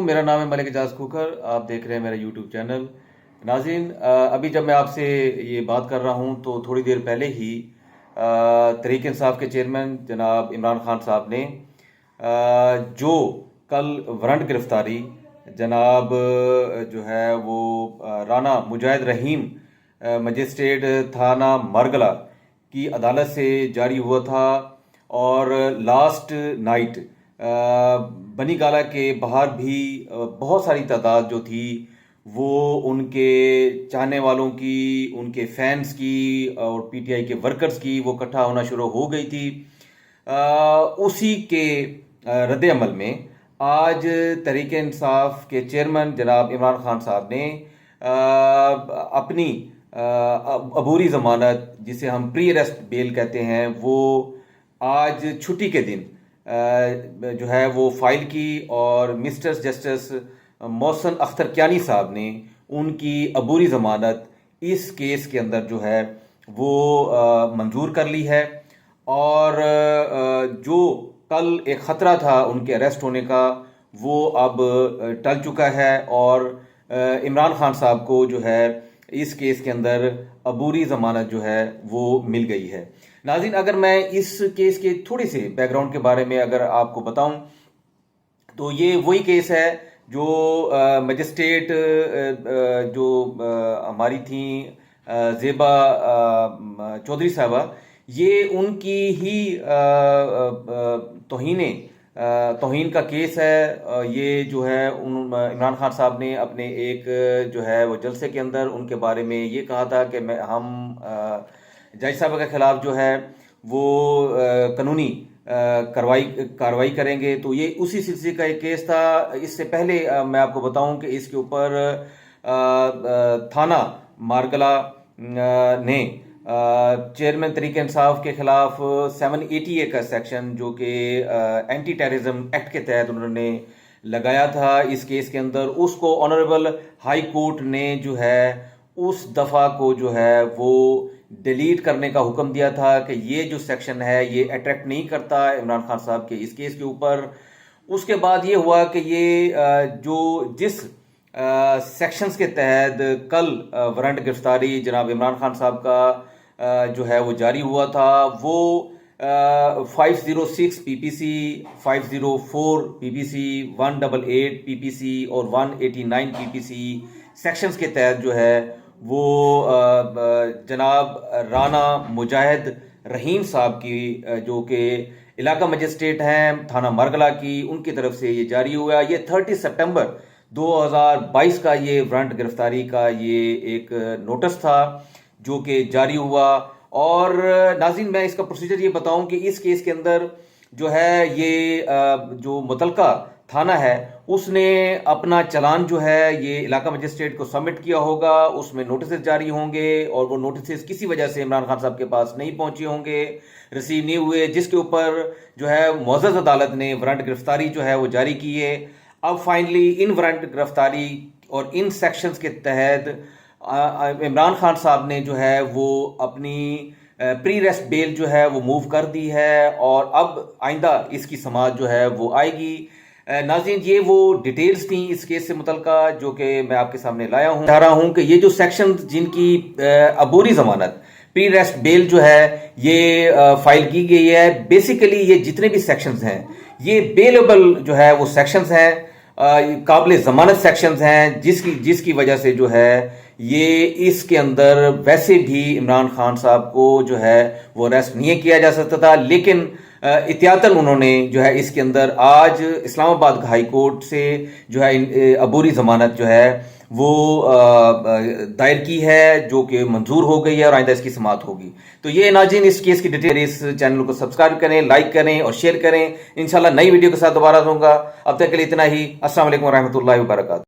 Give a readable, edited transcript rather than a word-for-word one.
میرا نام ہے ملک اعجاز کھوکھر، آپ دیکھ رہے ہیں میرا یوٹیوب چینل۔ ناظرین، ابھی جب میں آپ سے یہ بات کر رہا ہوں تو تھوڑی دیر پہلے ہی تحریک انصاف کے چیئرمین جناب عمران خان صاحب نے جو کل وارنٹ گرفتاری جناب جو ہے وہ رانا مجاہد رحیم مجسٹریٹ تھانہ مارگلہ کی عدالت سے جاری ہوا تھا، اور لاسٹ نائٹ بنی گالہ کے باہر بھی بہت ساری تعداد جو تھی وہ ان کے چاہنے والوں کی، ان کے فینس کی اور پی ٹی آئی کے ورکرز کی وہ اکٹھا ہونا شروع ہو گئی تھی۔ اسی کے رد عمل میں آج تحریک انصاف کے چیئرمین جناب عمران خان صاحب نے اپنی عبوری ضمانت، جسے ہم پری اریسٹ بیل کہتے ہیں، وہ آج چھٹی کے دن جو ہے وہ فائل کی، اور مسٹر جسٹس محسن اختر کیانی صاحب نے ان کی عبوری ضمانت اس کیس کے اندر جو ہے وہ منظور کر لی ہے، اور جو کل ایک خطرہ تھا ان کے اریسٹ ہونے کا وہ اب ٹل چکا ہے، اور عمران خان صاحب کو جو ہے اس کیس کے اندر عبوری ضمانت جو ہے وہ مل گئی ہے۔ ناظرین، اگر میں اس کیس کے تھوڑے سے بیک گراؤنڈ کے بارے میں اگر آپ کو بتاؤں تو یہ وہی کیس ہے جو مجسٹریٹ جو ہماری تھیں زیبا چودھری صاحبہ، یہ ان کی ہی توہین کا کیس ہے۔ یہ جو ہے عمران خان صاحب نے اپنے ایک جو ہے وہ جلسے کے اندر ان کے بارے میں یہ کہا تھا کہ ہم جج صاحبہ کے خلاف جو ہے وہ قانونی کارروائی کریں گے، تو یہ اسی سلسلے کا ایک کیس تھا۔ اس سے پہلے میں آپ کو بتاؤں کہ اس کے اوپر تھانہ مارگلہ نے چیئرمین تحریک انصاف کے خلاف 780A کا سیکشن، جو کہ اینٹی ٹیررزم ایکٹ کے تحت انہوں نے لگایا تھا اس کیس کے اندر، اس کو آنریبل ہائی کورٹ نے جو ہے اس دفعہ کو جو ہے وہ ڈیلیٹ کرنے کا حکم دیا تھا کہ یہ جو سیکشن ہے یہ اٹریکٹ نہیں کرتا عمران خان صاحب کے اس کیس کے اوپر۔ اس کے بعد یہ ہوا کہ یہ جو جس سیکشنز کے تحت کل وارنٹ گرفتاری جناب عمران خان صاحب کا جو ہے وہ جاری ہوا تھا، وہ 506 پی پی سی، 504 پی پی سی، 188 پی پی سی اور 189 پی پی سی سیکشنز کے تحت جو ہے وہ جناب رانا مجاہد رحیم صاحب کی، جو کہ علاقہ مجسٹریٹ ہیں تھانہ مارگلہ کی، ان کی طرف سے یہ جاری ہوا۔ یہ 30 سپٹمبر 2022 کا یہ وارنٹ گرفتاری کا یہ ایک نوٹس تھا جو کہ جاری ہوا۔ اور ناظرین، میں اس کا پروسیجر یہ بتاؤں کہ اس کیس کے اندر جو ہے یہ جو متعلقہ تھانہ ہے اس نے اپنا چلان جو ہے یہ علاقہ مجسٹریٹ کو سبمٹ کیا ہوگا، اس میں نوٹسز جاری ہوں گے، اور وہ نوٹسز کسی وجہ سے عمران خان صاحب کے پاس نہیں پہنچے ہوں گے، ریسیو نہیں ہوئے، جس کے اوپر جو ہے معزز عدالت نے وارنٹ گرفتاری جو ہے وہ جاری کی ہے۔ اب فائنلی ان وارنٹ گرفتاری اور ان سیکشنز کے تحت عمران خان صاحب نے جو ہے وہ اپنی پری ریسٹ بیل جو ہے وہ موو کر دی ہے، اور اب آئندہ اس کی سماعت جو ہے وہ آئے گی۔ ناظرین، یہ وہ ڈیٹیلز تھیں اس کیس سے متعلقہ جو کہ میں آپ کے سامنے لایا ہوں۔ چاہ رہا ہوں کہ یہ جو سیکشن جن کی عبوری ضمانت پری ریسٹ بیل جو ہے یہ فائل کی گئی ہے، بیسیکلی یہ جتنے بھی سیکشنز ہیں یہ بیلیبل جو ہے وہ سیکشنز ہیں، قابل ضمانت سیکشنز ہیں، جس کی وجہ سے جو ہے یہ اس کے اندر ویسے بھی عمران خان صاحب کو جو ہے وہ اریسٹ نہیں کیا جا سکتا تھا، لیکن احتیاطاً انہوں نے جو ہے اس کے اندر آج اسلام آباد ہائی کورٹ سے جو ہے عبوری ضمانت جو ہے وہ دائر کی ہے، جو کہ منظور ہو گئی ہے، اور آئندہ اس کی سماعت ہوگی۔ تو یہ ناظرین اس کیس کی ڈیٹیل، اس چینل کو سبسکرائب کریں، لائک کریں اور شیئر کریں۔ انشاءاللہ نئی ویڈیو کے ساتھ دوبارہ دوں گا۔ اب تک کے لیے اتنا ہی۔ السلام علیکم ورحمۃ اللہ وبرکاتہ۔